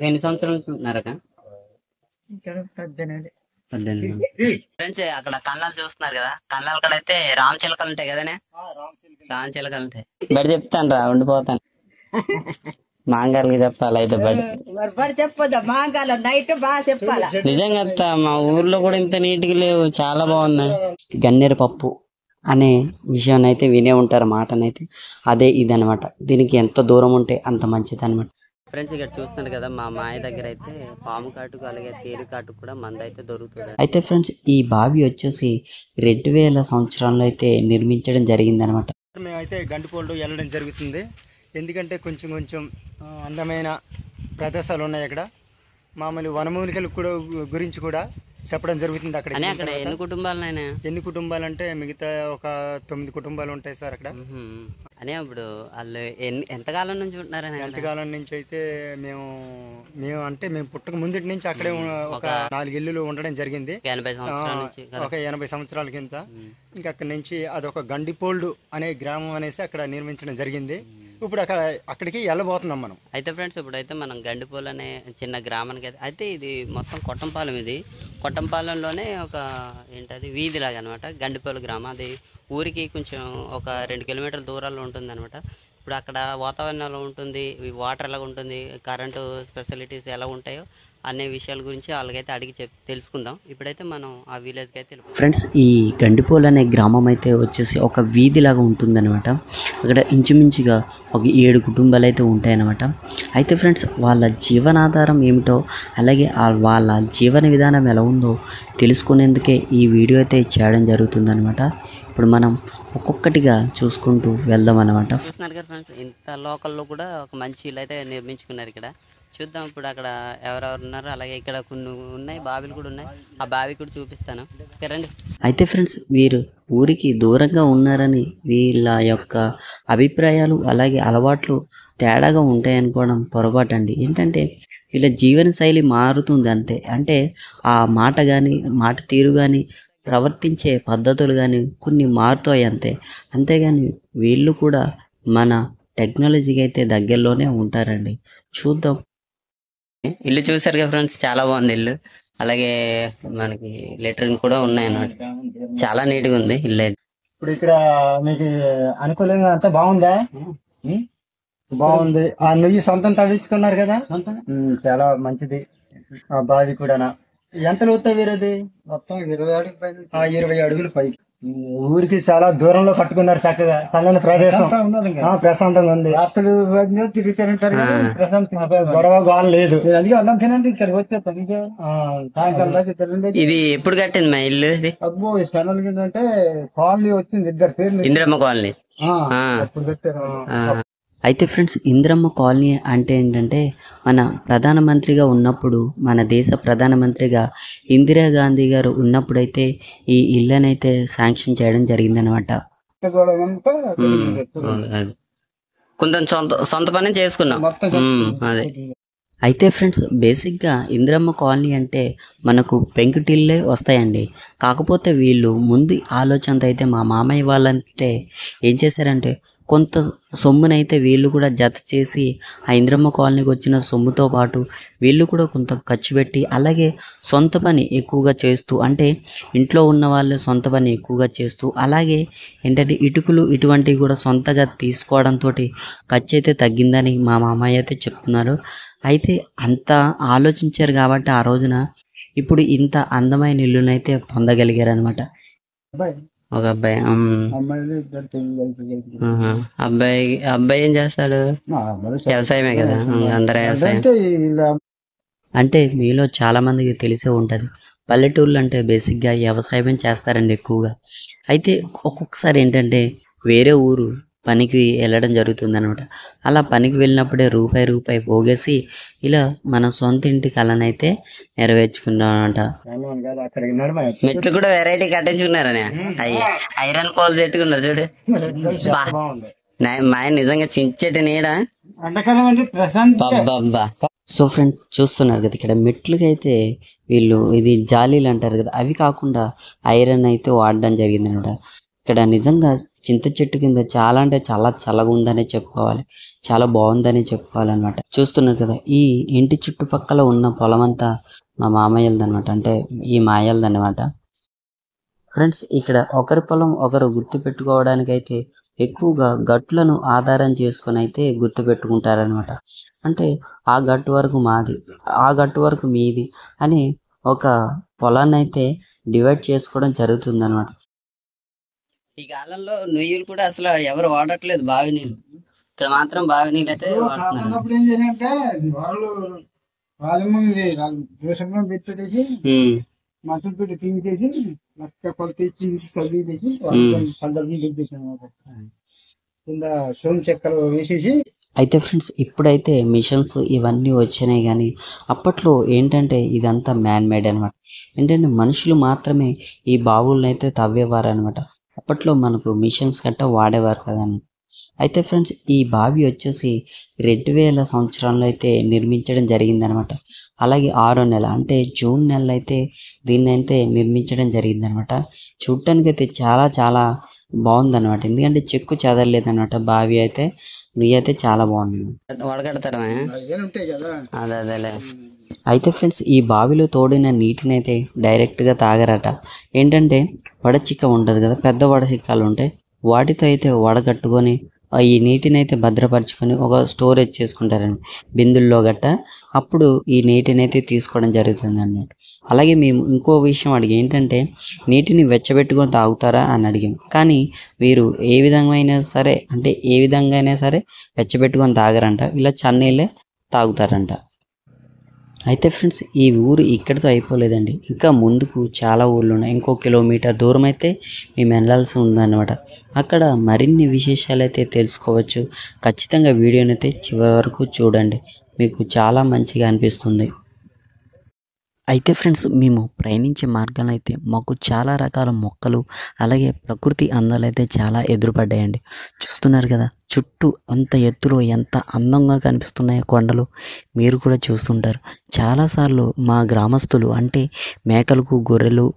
ఎన్ని సంవత్సరాల నుంచి ఉంటున్నారక? 18. ఫ్రెండ్స్ అక్కడ కన్నాలు చూస్తున్నారు కదా, కన్నాల కాడ అయితే రామ్ చిలకలు ఉంటాయి కదనే, రామ్ చిలకలు ఉంటాయి. బడి చెప్తాను రా, ఉండిపోతాను. మాంగాలకి చెప్పాలి అయితే బడి చెప్పదా మాంగాల నైట్ బాగా చెప్పాలా. నిజంగా అత్త, మా ఊర్లో కూడా ఇంత నీట్గా లేవు, చాలా బాగున్నాయి. గన్నేరు పప్పు అనే విషయాన్ని అయితే వినే ఉంటారు మాటనైతే, అదే ఇదనమాట. దీనికి ఎంత దూరం ఉంటే అంత మంచిది అనమాట. ఫ్రెండ్స్ ఇక్కడ చూస్తున్నారు కదా, మా మాయ దగ్గర అయితే పాము కాటుకు అలాగే తేరు కాటుకు కూడా మంద అయితే దొరుకుతుంది. అయితే ఫ్రెండ్స్ ఈ బావి వచ్చేసి 2000 సంవత్సరాల్లో అయితే నిర్మించడం జరిగింది అనమాట. మేమైతే గండిపోల్డు వెళ్ళడం జరుగుతుంది. ఎందుకంటే కొంచెం కొంచెం అందమైన ప్రదేశాలు ఉన్నాయి అక్కడ. మామూలు వనమూలికలు కూడా గురించి కూడా చెప్పడం జరుగుతుంది అక్కడ. అక్కడ ఎన్ని కుటుంబాలు అంటే మిగతా ఒక 9 కుటుంబాలు ఉంటాయి సార్ అక్కడ. అనే ఇప్పుడు వాళ్ళు ఎంతకాలం నుంచి ఉంటున్నారని? ఎంతకాలం నుంచి అయితే మేము పుట్టక ముందు నుంచి అక్కడే ఒక 4 ఇల్లులు ఉండడం జరిగింది. ఒక 80 సంవత్సరాల కింద. ఇంకా అక్కడి నుంచి అదొక గండిపోల్డు అనే గ్రామం అనేసి అక్కడ నిర్మించడం జరిగింది. ఇప్పుడు అక్కడికి వెళ్ళబోతున్నాం మనం. అయితే ఫ్రెండ్స్ ఇప్పుడైతే మనం గండిపోల్ అనే చిన్న గ్రామానికి అయితే ఇది మొత్తం కొట్టంపాలెం. ఇది కొట్టంపాలెంలోనే ఒక ఏంటది వీధి లాగా అనమాట గండిపోల్ గ్రామం. అది ఊరికి కొంచెం ఒక 2 కిలోమీటర్ల దూరాల్లో ఉంటుంది అనమాట. ఇప్పుడు అక్కడ వాతావరణం ఎలా ఉంటుంది, వాటర్ ఎలా ఉంటుంది, కరెంటు ఫెసిలిటీస్ ఎలా ఉంటాయో అనే విషయాల గురించి వాళ్ళకైతే అడిగి తెలుసుకుందాం. ఇప్పుడైతే మనం ఆ విలేజ్కి అయితే ఫ్రెండ్స్ ఈ గండిపోల్ అనే గ్రామం అయితే వచ్చేసి ఒక వీధి లాగా ఉంటుందన్నమాట. అక్కడ ఇంచుమించుగా ఒక 7 కుటుంబాలు అయితే ఉంటాయన్నమాట. అయితే ఫ్రెండ్స్ వాళ్ళ జీవనాధారం ఏమిటో అలాగే వాళ్ళ జీవన విధానం ఎలా ఉందో తెలుసుకునేందుకే ఈ వీడియో అయితే చేయడం జరుగుతుందన్నమాట. ఇప్పుడు మనం ఒక్కొక్కటిగా చూసుకుంటూ వెళ్దాం అన్నమాట. చూస్తున్నారు కదా ఫ్రెండ్స్, ఇంత లోకల్లో కూడా ఒక మంచి ఇల్లు అయితే నిర్మించుకున్నారు ఇక్కడ. చూద్దాం ఇప్పుడు అక్కడ ఎవరెవరు ఉన్నారు, అలాగే ఇక్కడ కొన్ని ఉన్నాయి, బావిలు కూడా ఉన్నాయి. ఆ బావి కూడా చూపిస్తాను, రండి. అయితే ఫ్రెండ్స్ వీరు ఊరికి దూరంగా ఉన్నారని వీళ్ళ యొక్క అభిప్రాయాలు అలాగే అలవాట్లు తేడాగా ఉంటాయనుకోవడం పొరపాటు అండి. ఏంటంటే వీళ్ళ జీవన శైలి మారుతుంది అంతే. అంటే ఆ మాట కానీ మాట తీరు కానీ ప్రవర్తించే పద్ధతులు కానీ కొన్ని మారుతాయి అంతే. అంతేగాని వీళ్ళు కూడా మన టెక్నాలజీకి అయితే దగ్గరలోనే ఉంటారండి. చూద్దాం. ఇల్లు చూసారు కదా ఫ్రెండ్స్, చాలా బాగుంది ఇల్లు. అలాగే మనకి లెటరింగ్ కూడా ఉన్నాయి అన్నమాట. చాలా నీట్గా ఉంది ఇల్లు. ఇప్పుడు ఇక్కడ మీకు అనుకూలంగా అంతా బాగుందా? బాగుంది. ఆ నువ్వు సొంతం తవ్వించుకున్నారు కదా, చాలా మంచిది. ఆ బావి కూడా ఎంత లోతు వీరది? మొత్తం 20 అడుగులు పైకి. ఊరికి చాలా దూరంలో కట్టుకున్నారు. చక్కగా చల్లని ప్రదేశం, ప్రశాంతంగా ఉంది. అప్పుడు తిరుగుతారంటారు, గొడవ గోడ లేదు. అందుకే అన్నం తినండి, ఇక్కడికి వచ్చే సాయంకాలం. ఇది ఎప్పుడు కట్టింది మా ఇల్లు? అబ్బో ఛానల్ అంటే కాలనీ వచ్చింది, 2 పేర్లు ఇందిరమ్మ కాలనీ. అప్పుడు పెట్టారు. అయితే ఫ్రెండ్స్ ఇందిరమ్మ కాలనీ అంటే ఏంటంటే మన ప్రధానమంత్రిగా ఉన్నప్పుడు, మన దేశ ప్రధానమంత్రిగా ఇందిరాగాంధీ గారు ఉన్నప్పుడైతే ఈ ఇళ్ళనైతే శాంక్షన్ చేయడం జరిగిందనమాట. కొంచెం సొంత పని చేసుకున్నాం అదే. అయితే ఫ్రెండ్స్ బేసిక్గా ఇందిరమ్మ కాలనీ అంటే మనకు పెంకుటిల్లే వస్తాయండి. కాకపోతే వీళ్ళు ముందు ఆలోచనతో అయితే మా మామయ్య వాళ్ళంటే ఏం చేశారంటే కొంత సొమ్మునైతే వీళ్ళు కూడా జత చేసి ఆ ఇందిరమ్మ కాలనీకి వచ్చిన సొమ్ముతో పాటు వీళ్ళు కూడా కొంత ఖర్చు పెట్టి అలాగే సొంత పని ఎక్కువగా చేస్తూ, అంటే ఇంట్లో ఉన్న వాళ్ళే సొంత పని ఎక్కువగా చేస్తూ, అలాగే ఏంటంటే ఇటుకలు ఇటువంటివి కూడా సొంతగా తీసుకోవడంతో ఖర్చు అయితే తగ్గిందని మా మామయ్య అయితే చెప్తున్నారు. అయితే అంత ఆలోచించారు కాబట్టి ఆ రోజున ఇప్పుడు ఇంత అందమైన ఇల్లునైతే పొందగలిగారు అనమాట. ఒక అబ్బాయి అబ్బాయి ఏం చేస్తాడు? వ్యవసాయమే కదా, అందరూ వ్యవసాయం. అంటే మీలో చాలా మందికి తెలిసే ఉంటుంది, పల్లెటూర్లు అంటే బేసిక్గా వ్యవసాయం చేస్తారండి ఎక్కువగా. అయితే ఒక్కొక్కసారి ఏంటంటే వేరే ఊరు పనికి వెళ్ళడం జరుగుతుంది అనమాట. అలా పనికి వెళ్ళినప్పుడే రూపాయి పోగేసి ఇలా మన సొంత ఇంటి కళనైతే నెరవేర్చుకున్నాం అనమాట. మెట్లు కూడా వెరైటీ కట్టించుకున్నారని ఐరన్ పోల్స్ పెట్టుకున్నారు చూడు. మా నిజంగా చించేటి నీడ. సో ఫ్రెండ్స్ చూస్తున్నారు కదా, ఇక్కడ మెట్లుగా అయితే వీళ్ళు ఇది జాలీలు అంటారు కదా, అవి కాకుండా ఐరన్ అయితే వాడడం జరిగింది అనమాట. ఇక్కడ నిజంగా చింత చెట్టు కింద చాలా అంటే చాలా చల్లగా ఉందనే చెప్పుకోవాలి, చాలా బాగుందని చెప్పుకోవాలన్నమాట. చూస్తున్నారు కదా, ఈ ఇంటి చుట్టుపక్కల ఉన్న పొలం అంతా మా మామయ్యలదనమాట, అంటే ఈ మాయలదనమాట. ఫ్రెండ్స్, ఇక్కడ ఒకరి పొలం ఒకరు గుర్తు పెట్టుకోవడానికైతే ఎక్కువగా గట్లను ఆధారం చేసుకొని అయితే గుర్తు పెట్టుకుంటారనమాట. అంటే ఆ గట్టు వరకు మాది, ఆ గట్టు వరకు మీది అని ఒక పొలాన్ని అయితే డివైడ్ చేసుకోవడం జరుగుతుందన్నమాట. ఈ కాలంలో నుయ్యులు కూడా అసలు ఎవరు వాడట్లేదు, బావి నీళ్ళు. ఇక్కడ మాత్రం బావి నీళ్ళు అయితే అప్పుడు ఏం చేశారంటే వాళ్ళు దోషంగా పెట్టేసి మటన్ పెట్టి తీసేసి లక్ష కొలిసి కల్లి తీసి పంటలు దింపేసాను కింద సోము చెక్కలు వేసేసి. అయితే ఫ్రెండ్స్, ఇప్పుడైతే మిషన్స్ ఇవన్నీ వచ్చినాయి, కానీ అప్పట్లో ఏంటంటే ఇదంతా మ్యాన్ మేడ్ అనమాట. ఏంటంటే మనుషులు మాత్రమే ఈ బావులను అయితే తవ్వేవారు అనమాట. అప్పట్లో మనకు మిషన్స్ గట్టా వాడేవారు కదా. అయితే ఫ్రెండ్స్, ఈ బావి వచ్చేసి 2000 సంవత్సరంలో అయితే నిర్మించడం జరిగిందనమాట. అలాగే 6వ నెల అంటే జూన్ నెలలో అయితే దీన్ని అయితే నిర్మించడం జరిగిందనమాట. చూడటానికి అయితే చాలా చాలా బాగుందన్నమాట, ఎందుకంటే చెక్కు చెదరలేదన్నమాట. బావి అయితే నుయ్యి అయితే చాలా బాగుంది. వడగడతారా? అదేలే. అయితే ఫ్రెండ్స్, ఈ బావిలో తోడిన నీటిని అయితే డైరెక్ట్గా తాగరట. ఏంటంటే వడచిక్క ఉంటుంది కదా, పెద్ద వడచిక్కలు ఉంటాయి, వాటితో అయితే వడగట్టుకొని ఈ నీటిని అయితే భద్రపరచుకొని ఒక స్టోరేజ్ చేసుకుంటారండి బిందుల్లో గట్ట. అప్పుడు ఈ నీటిని అయితే తీసుకోవడం జరుగుతుంది అన్నమాట. అలాగే మేము ఇంకో విషయం అడిగి ఏంటంటే నీటిని వెచ్చబెట్టుకొని తాగుతారా అని అడిగాం, కానీ వీరు ఏ విధంగా సరే అంటే ఏ విధంగా అయినా సరే వెచ్చబెట్టుకొని తాగరంట, ఇలా చన్నీళ్ళే తాగుతారంట. అయితే ఫ్రెండ్స్, ఈ ఊరు ఇక్కడితో అయిపోలేదండి, ఇంకా ముందుకు చాలా ఊర్లు ఉన్నాయి. ఇంకో కిలోమీటర్ దూరం అయితే మేము వెళ్ళాల్సి ఉందన్నమాట. అక్కడ మరిన్ని విశేషాలు అయితే తెలుసుకోవచ్చు. ఖచ్చితంగా వీడియోని అయితే చివరి వరకు చూడండి, మీకు చాలా మంచిగా అనిపిస్తుంది. అయితే ఫ్రెండ్స్, మేము ప్రయాణించే మార్గంలో అయితే మాకు చాలా రకాల మొక్కలు అలాగే ప్రకృతి అందాలు అయితే చాలా ఎదురుపడ్డాయండి. చూస్తున్నారు కదా, చుట్టూ అంత ఎత్తులో ఎంత అందంగా కనిపిస్తున్నాయో కొండలు, మీరు కూడా చూస్తుంటారు. చాలాసార్లు మా గ్రామస్తులు అంటే మేకలకు గొర్రెలు,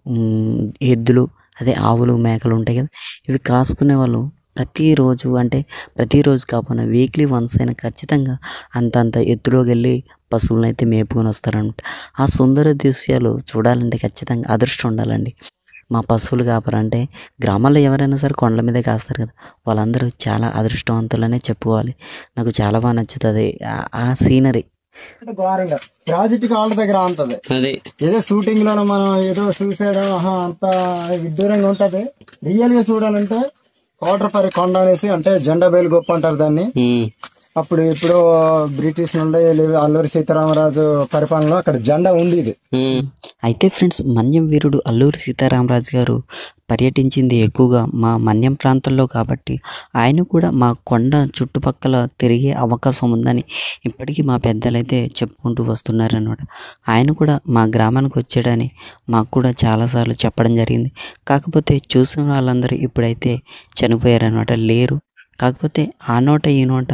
ఎద్దులు, అదే ఆవులు మేకలు ఉంటాయి కదా, ఇవి కాసుకునే వాళ్ళు ప్రతిరోజు, అంటే ప్రతిరోజు కాకపోయినా వీక్లీ వన్స్ అయినా ఖచ్చితంగా అంతంత ఎత్తులోకి వెళ్ళి పశువులను అయితే మేపుకొని వస్తారనమాట. ఆ సుందర దృశ్యాలు చూడాలంటే ఖచ్చితంగా అదృష్టం ఉండాలండి. మా పశువులు కాపరంటే గ్రామాల్లో ఎవరైనా సరే కొండల మీదే కాస్తారు కదా, వాళ్ళందరూ చాలా అదృష్టవంతులనే చెప్పుకోవాలి. నాకు చాలా బాగా నచ్చుతుంది ఆ సీనరీ. ప్రాజెక్ట్ వాళ్ళ దగ్గర ఉంటది, ఏదో షూటింగ్ లో మనం ఏదో చూసాడం అంత విడ్డూరంగా ఉంటది. రియల్ గా చూడాలంటే కోటరపరి కొండ అనేసి, అంటే జెండా బయలు గొప్ప అంటారు దాన్ని. అప్పుడు ఎప్పుడో బ్రిటిష్ నుండి అల్లూరి సీతారామరాజు పరిపాలనలో అక్కడ జెండా ఉండేది. అయితే ఫ్రెండ్స్, మన్యం వీరుడు అల్లూరి సీతారామరాజు గారు పర్యటించింది ఎక్కువగా మా మన్యం ప్రాంతంలో కాబట్టి ఆయన కూడా మా కొండ చుట్టుపక్కల తిరిగే అవకాశం ఉందని ఇప్పటికీ మా పెద్దలైతే చెప్పుకుంటూ వస్తున్నారనమాట. ఆయన కూడా మా గ్రామానికి వచ్చాడని మాకు కూడా చాలాసార్లు చెప్పడం జరిగింది. కాకపోతే చూసిన వాళ్ళందరూ ఇప్పుడైతే చనిపోయారనమాట, లేరు. కాకపోతే ఆ నోట ఈ నోట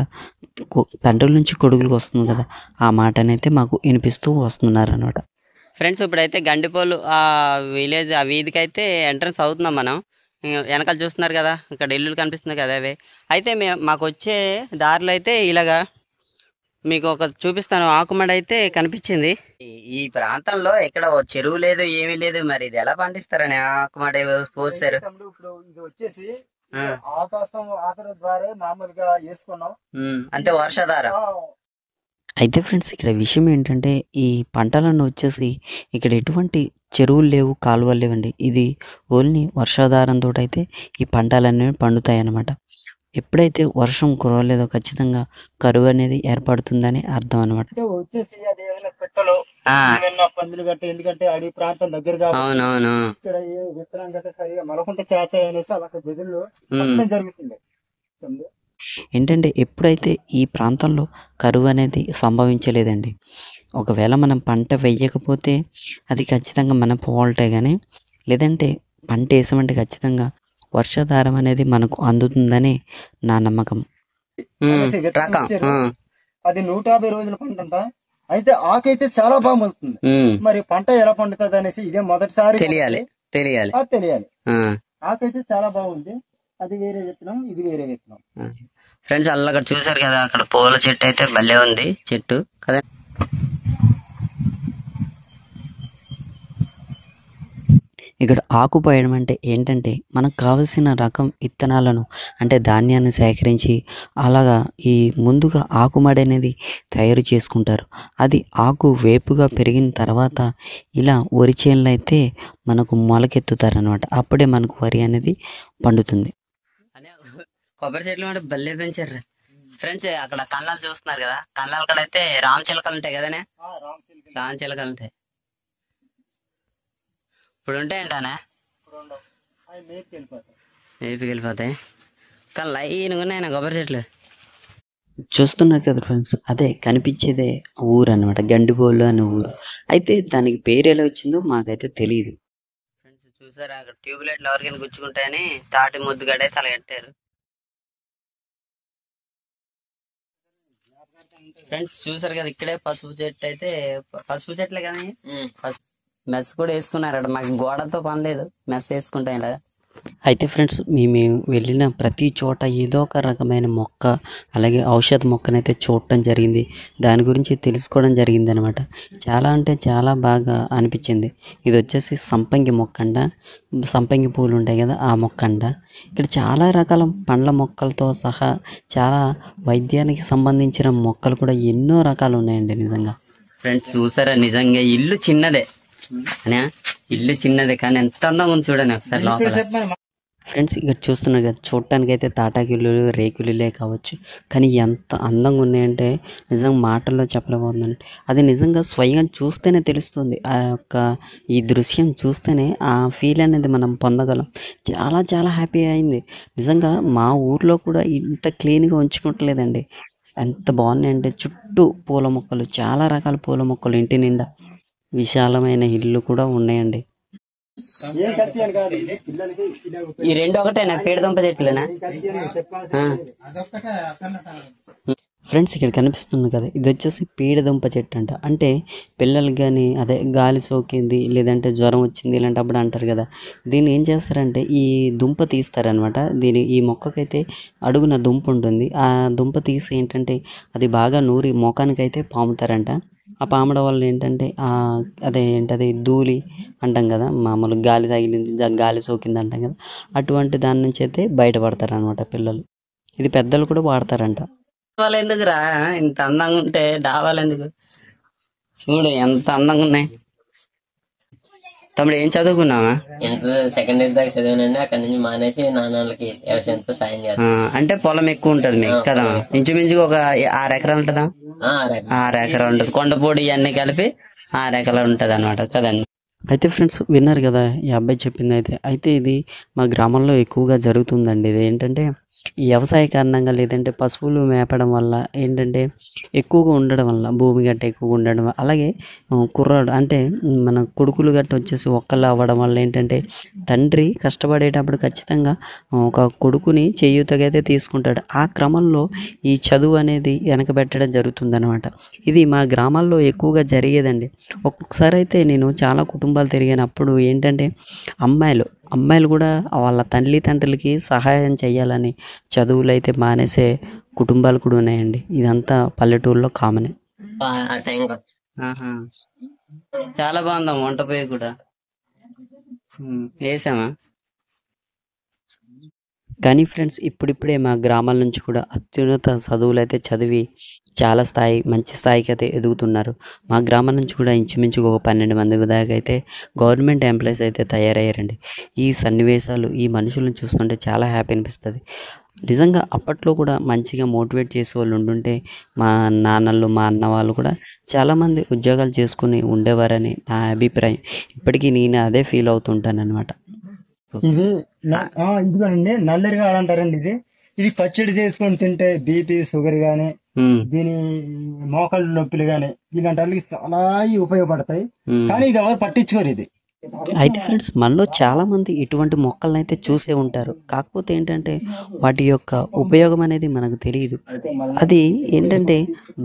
తండ్రుల నుంచి కొడుకులకు వస్తుంది కదా, ఆ మాటనైతే మాకు వినిపిస్తూ వస్తున్నారు అనమాట. ఫ్రెండ్స్, ఇప్పుడైతే గండిపోలు ఆ విలేజ్, ఆ వీధికి అయితే ఎంట్రన్స్ అవుతున్నాం మనం. వెనకాల చూస్తున్నారు కదా, ఇక్కడ ఇల్లులు కనిపిస్తుంది కదా అవే. అయితే మాకు వచ్చే దారిలో అయితే ఇలాగా మీకు ఒక చూపిస్తాను, ఆకుమడి అయితే కనిపించింది. ఈ ప్రాంతంలో ఇక్కడ చెరువు లేదు, ఏమీ లేదు, మరి ఇది ఎలా పండిస్తారని ఆకుమడి పోసారు. ఇప్పుడు ఇది వచ్చేసి ఆకాశం ఆధార ద్వారా మామూలుగా వేసుకున్నాం, అంటే వర్షాధార. అయితే ఫ్రెండ్స్, ఇక్కడ విషయం ఏంటంటే ఈ పంటలను వచ్చేసి ఇక్కడ ఎటువంటి చెరువులు లేవు, కాలువలు లేవండి. ఇది ఓన్లీ వర్షాధారంతో అయితే ఈ పంటలన్నీ పండుతాయి అన్నమాట. ఎప్పుడైతే వర్షం కురవలేదో ఖచ్చితంగా కరువు అనేది ఏర్పడుతుందని అర్థం అనమాట. ఎందుకంటే అడవి ప్రాంతం దగ్గర ఇక్కడ విత్తనం గట్ట సరిగా మరొకుంటే చేస్తాయి అనేసి అలా గదుల్లో జరుగుతుంది. ఏంటంటే ఎప్పుడైతే ఈ ప్రాంతంలో కరువు అనేది సంభవించలేదండి, ఒకవేళ మనం పంట వేయకపోతే అది ఖచ్చితంగా మన ఫాల్టే, కానీ లేదంటే పంట వేసామంటే ఖచ్చితంగా వర్షాధారం అనేది మనకు అందుతుందని నా నమ్మకం. అది 150 రోజుల పంట అంట. అయితే ఆకైతే చాలా బాగా పండుతుంది. మరి పంట ఎలా పండుతుంది అనేసి ఇదే మొదటిసారి తెలియాలి. ఆకైతే చాలా బాగుంది. అది వేరే విత్తనం, ఇది వేరే విత్తనం. ఫ్రెండ్స్ అలా అక్కడ చూసారు కదా, అక్కడ పూల చెట్టు అయితే భలే ఉంది చెట్టు కదా. ఇక్కడ ఆకు పోయడం అంటే ఏంటంటే మనకు కావలసిన రకం విత్తనాలను అంటే ధాన్యాన్ని సేకరించి అలాగా ఈ ముందుగా ఆకుమడి అనేది తయారు చేసుకుంటారు. అది ఆకు వేపుగా పెరిగిన తర్వాత ఇలా వరి చేనులు అయితే మనకు మొలకెత్తుతారనమాట. అప్పుడే మనకు వరి అనేది పండుతుంది. కొబ్బరి చెట్లు అంటే భలే పెంచారు ఫ్రెండ్స్. అక్కడ కళ్ళాలు చూస్తున్నారు కదా, కళ్ళాల కాడ అయితే రామచిలకలు ఉంటాయి కదనే, రామచిలకలు ఉంటాయి. ఇప్పుడు ఉంటాయంటానే, మేపుకి వెళ్ళిపోతాయి. కానీ లైన్గా ఉన్నాయి కొబ్బరి చెట్లు. చూస్తున్నారు కదా ఫ్రెండ్స్, అదే కనిపించేదే ఊరు అనమాట, గండిబోలు అనే ఊరు. అయితే దానికి పేరు ఎలా వచ్చిందో మాకైతే తెలియదు. ఫ్రెండ్స్ చూసారా, అక్కడ ట్యూబ్లైట్లు ఎవరికైనా గుచ్చుకుంటాయని తాటి ముద్దుగడే తలగట్టారు. ఫ్రెండ్స్ చూసారు కదా, ఇక్కడే పసుపు చెట్టు అయితే పసుపు చెట్లే కానీ మెస్ కూడా వేసుకున్నారు. మాకు గోడతో పని లేదు, మెస్ వేసుకుంటాం ఇలా. అయితే ఫ్రెండ్స్ మేము వెళ్ళిన ప్రతి చోట ఏదో ఒక రకమైన మొక్క అలాగే ఔషధ మొక్కనైతే చూడటం జరిగింది, దాని గురించి తెలుసుకోవడం జరిగింది అనమాట. చాలా అంటే చాలా బాగా అనిపించింది. ఇది వచ్చేసి సంపంగి మొక్క అంట, సంపంగి పూలు ఉంటాయి కదా ఆ మొక్క అంట. ఇక్కడ చాలా రకాల పండ్ల మొక్కలతో సహా చాలా వైద్యానికి సంబంధించిన మొక్కలు కూడా ఎన్నో రకాలు ఉన్నాయండి నిజంగా. ఫ్రెండ్స్ చూసారా, నిజంగా ఇల్లు చిన్నదే అనే, ఇల్లు చిన్నదే కానీ ఎంత అందంగా ఉంది చూడండి ఒకసారి లోపల. ఫ్రెండ్స్ ఇక్కడ చూస్తున్నారు కదా, చూడటానికి అయితే తాటాకిల్లు రేకులిలే కావచ్చు, కానీ ఎంత అందంగా ఉన్నాయంటే నిజంగా మాటల్లో చెప్పలేకపోతుందండి. అది నిజంగా స్వయంగా చూస్తేనే తెలుస్తుంది. ఆ యొక్క ఈ దృశ్యం చూస్తేనే ఆ ఫీల్ అనేది మనం పొందగలం. చాలా చాలా హ్యాపీ అయింది నిజంగా. మా ఊర్లో కూడా ఇంత క్లీన్గా ఉంచుకోవట్లేదండి. ఎంత బాగున్నాయంటే చుట్టూ పూల మొక్కలు, చాలా రకాల పూల మొక్కలు, ఇంటి నిండా విశాలమైన ఇల్లు కూడా ఉన్నాయండి. ఈ రెండు ఒకటేనా, పేడదుంప చెట్లేనా ఫ్రెండ్స్? ఇక్కడ కనిపిస్తుంది కదా, ఇది వచ్చేసి పీడదుంప చెట్టు అంట. అంటే పిల్లలకి కానీ అదే గాలి సోకింది లేదంటే జ్వరం వచ్చింది ఇలాంటప్పుడు అంటారు కదా, దీన్ని ఏం చేస్తారంటే ఈ దుంప తీస్తారనమాట. ఈ మొక్కకైతే అడుగున దుంప ఉంటుంది. ఆ దుంప తీసి ఏంటంటే అది బాగా నూరి మొఖానికైతే పాముతారంట. ఆ పామడం వల్ల ఏంటంటే అదే ఏంటది ధూళి అంటాం కదా, మామూలు గాలి తగిలింది గాలి సోకింది అంటాం కదా, అటువంటి దాని నుంచి అయితే బయటపడతారు అనమాట పిల్లలు. ఇది పెద్దలు కూడా వాడతారంట. డాబాలు ఎందుకురా ఇంత అందంగా ఉంటే, డాబాలు ఎందుకు? చూడు ఎంత అందంగా ఉన్నాయి. తమ్ముడు ఏం చదువుకున్నావా? ఇంటర్ సెకండ్ ఇయర్ దాకా చదివానండి. అక్కడ నుంచి మానేసి నాన్నలకి వ్యవసాయంతో సాయం చేస్తాను. అంటే పొలం ఎక్కువ ఉంటది మీకు కదా, ఇంచుమించుగా ఒక 6 ఎకరాలు ఉంటదా? 6 ఎకరాలు ఉంటది. కొండపూడి ఇవన్నీ కలిపి 6 ఎకరాలు ఉంటది అనమాట కదండి. అయితే ఫ్రెండ్స్ విన్నారు కదా ఈ అబ్బాయి చెప్పింది. అయితే ఇది మా గ్రామంలో ఎక్కువగా జరుగుతుందండి. ఇది ఏంటంటే ఈ వ్యవసాయ కారణంగా లేదంటే పశువులు మేపడం వల్ల ఏంటంటే ఎక్కువగా ఉండడం వల్ల, భూమి గట్ట ఎక్కువగా ఉండడం వల్ల, అలాగే కుర్రాడు అంటే మన కొడుకులు గట్ట వచ్చేసి ఒక్కళ్ళు అవ్వడం వల్ల ఏంటంటే తండ్రి కష్టపడేటప్పుడు ఖచ్చితంగా ఒక కొడుకుని చేయూతగా అయితే తీసుకుంటాడు. ఆ క్రమంలో ఈ చదువు అనేది వెనకబెట్టడం జరుగుతుందన్నమాట. ఇది మా గ్రామాల్లో ఎక్కువగా జరిగేదండి. ఒక్కొక్కసారి అయితే నేను చాలా కుటుంబాలు తిరిగినప్పుడు ఏంటంటే అమ్మాయిలు కూడా వాళ్ళ తల్లిదండ్రులకి సహాయం చేయాలని చదువులు అయితే మానేసే కుటుంబాలు కూడా ఉన్నాయండి. ఇదంతా పల్లెటూరులో కామనే. చాలా బాగుందా వంట పోయి కూడా వేసామా. కానీ ఫ్రెండ్స్ ఇప్పుడిప్పుడే మా గ్రామాల నుంచి కూడా అత్యున్నత చదువులు అయితే చదివి చాలా మంచి స్థాయికి అయితే ఎదుగుతున్నారు. మా గ్రామం నుంచి కూడా ఇంచుమించుగా ఒక 12 మంది దాకా అయితే గవర్నమెంట్ ఎంప్లాయీస్ అయితే తయారయ్యారండి. ఈ సన్నివేశాలు, ఈ మనుషులను చూస్తుంటే చాలా హ్యాపీ అనిపిస్తుంది నిజంగా. అప్పట్లో కూడా మంచిగా మోటివేట్ చేసే వాళ్ళు ఉండుంటే మా నాన్నలు, మా అన్న వాళ్ళు కూడా చాలామంది ఉద్యోగాలు చేసుకుని ఉండేవారని నా అభిప్రాయం. ఇప్పటికీ నేను అదే ఫీల్ అవుతుంటాను అనమాట. ఇది ఇదిగోండి నల్లరిగా అంటారండి. ఇది పచ్చడి చేసుకొని తింటే బీపీ, షుగర్ గానీ, దీని మోకాళ్ళ నొప్పులు గానీ ఇలాంటి వాళ్ళకి చాలా ఉపయోగపడతాయి. కానీ ఇది ఎవరు పట్టించుకోరు ఇది. అయితే ఫ్రెండ్స్ మనలో చాలా మంది ఇటువంటి మొక్కలను అయితే చూసే ఉంటారు. కాకపోతే ఏంటంటే వాటి యొక్క ఉపయోగం అనేది మనకు తెలియదు. అది ఏంటంటే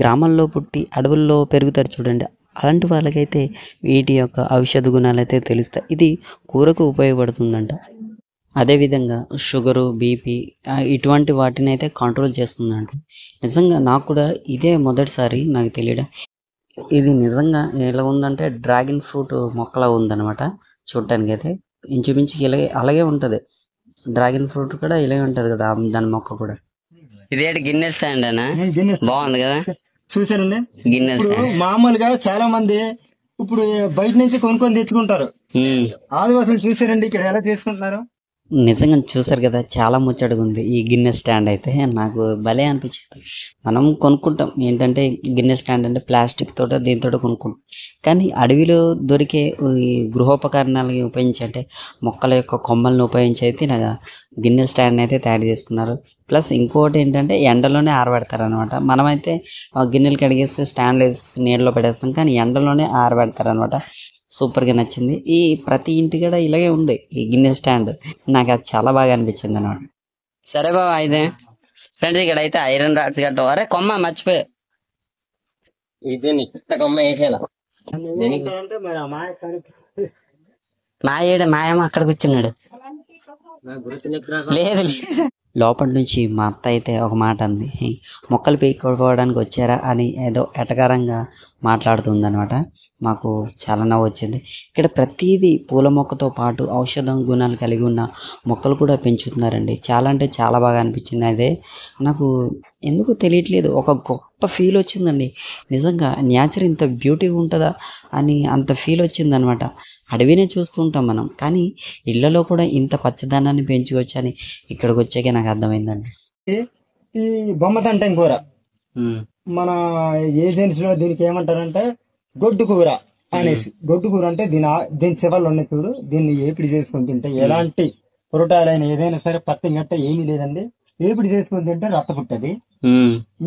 గ్రామాల్లో పుట్టి అడవుల్లో పెరుగుతారు చూడండి, అలాంటి వాళ్ళకైతే వీటి యొక్క ఔషధ గుణాలు అయితే తెలుస్తాయి. ఇది కూరకు ఉపయోగపడుతుందంట. అదేవిధంగా షుగరు, బీపీ ఇటువంటి వాటిని అయితే కంట్రోల్ చేస్తుందంట. నిజంగా నాకు కూడా ఇదే మొదటిసారి నాకు తెలియడం. ఇది నిజంగా ఎలా ఉందంటే డ్రాగన్ ఫ్రూట్ మొక్కలా ఉందన్నమాట. చూడటానికి అయితే ఇంచుమించు ఇలాగే అలాగే ఉంటుంది. డ్రాగన్ ఫ్రూట్ కూడా ఇలాగే ఉంటుంది కదా దాని మొక్క కూడా. ఇదేంటి గిన్నె స్టాండ్ అనా? బాగుంది కదా, చూసానండి. గిన్నె ఇప్పుడు స్టాండ్. మామూలుగా చాలా మంది ఇప్పుడు బయట నుంచి కొనుక్కొని తెచ్చుకుంటారు. ఆదివాసులు చూసారండి ఇక్కడ ఎలా చేసుకుంటున్నారు. నిజంగా చూసారు కదా, చాలా ముచ్చటగా ఉంది ఈ గిన్నె స్టాండ్ అయితే. నాకు భలే అనిపించింది. మనం కొనుక్కుంటాం ఏంటంటే గిన్నె స్టాండ్ అంటే ప్లాస్టిక్ తోట దీంతో కొనుక్కుంటాం. కానీ అడవిలో దొరికే ఈ గృహోపకరణాలని ఉపయోగించి అంటే మొక్కల యొక్క కొమ్మలను ఉపయోగించి అయితే నాకు గిన్నె స్టాండ్ అయితే తయారు చేసుకున్నారు. ప్లస్ ఇంకోటి ఏంటంటే ఎండలోనే ఆరబెడతారు అనమాట. మనమైతే గిన్నెలు కడిగేస్తే స్టాండ్ వేసి నీళ్ళలో పెట్టేస్తాం, కానీ ఎండలోనే ఆరబెడతారు అనమాట. సూపర్గా నచ్చింది. ఈ ప్రతి ఇంటి కూడా ఇలాగే ఉంది ఈ గిన్నె స్టాండ్. నాకు అది చాలా బాగా అనిపించింది అనమాట. సరే బాబా, అయితే ఫ్రెండ్స్ ఇక్కడ అయితే ఐరన్ రాడ్స్ గట్ట. అరే కొమ్మ మర్చిపోయా. ఇదే కొమ్మ వేసేలా మాయమ్మ అక్కడ కూర్చున్నాడు. లేదు లోపల నుంచి మా అత్త అయితే ఒక మాట అంది, మొక్కలు పీక్కోవడానికి వచ్చారా అని ఏదో ఎటకారంగా మాట్లాడుతుందనమాట. మాకు చాలా నవ్వు వచ్చింది. ఇక్కడ ప్రతిదీ పూల మొక్కతో పాటు ఔషధ గుణాలు కలిగి ఉన్న మొక్కలు కూడా పెంచుతున్నారండి. చాలా అంటే చాలా బాగా అనిపించింది. అదే నాకు ఎందుకు తెలియట్లేదు, ఒక గొప్ప ఫీల్ వచ్చిందండి. నిజంగా నేచర్ ఇంత బ్యూటీగా ఉంటుందా అని అంత ఫీల్ వచ్చిందనమాట. అడవినే చూస్తుంటాం మనం, కానీ ఇళ్లలో కూడా ఇంత పచ్చదనాన్ని పెంచుకోవచ్చు అని ఇక్కడికి వచ్చాక నాకు అర్థమైందండి. ఈ బొమ్మదంటం కూర మన ఏజెన్సీ లో దీనికి ఏమంటారంటే గొడ్డు కూర అనేసి. గొడ్డు కూర అంటే దీని చివరలు ఉన్నాయి చూడు, దీన్ని ఏపిడి చేసుకొని తింటే ఎలాంటి పురోటాలైన ఏదైనా సరే పత్తి గట్ట ఏమీ లేదండి. ఏపిడి చేసుకొని తింటే రక్త పుట్టది.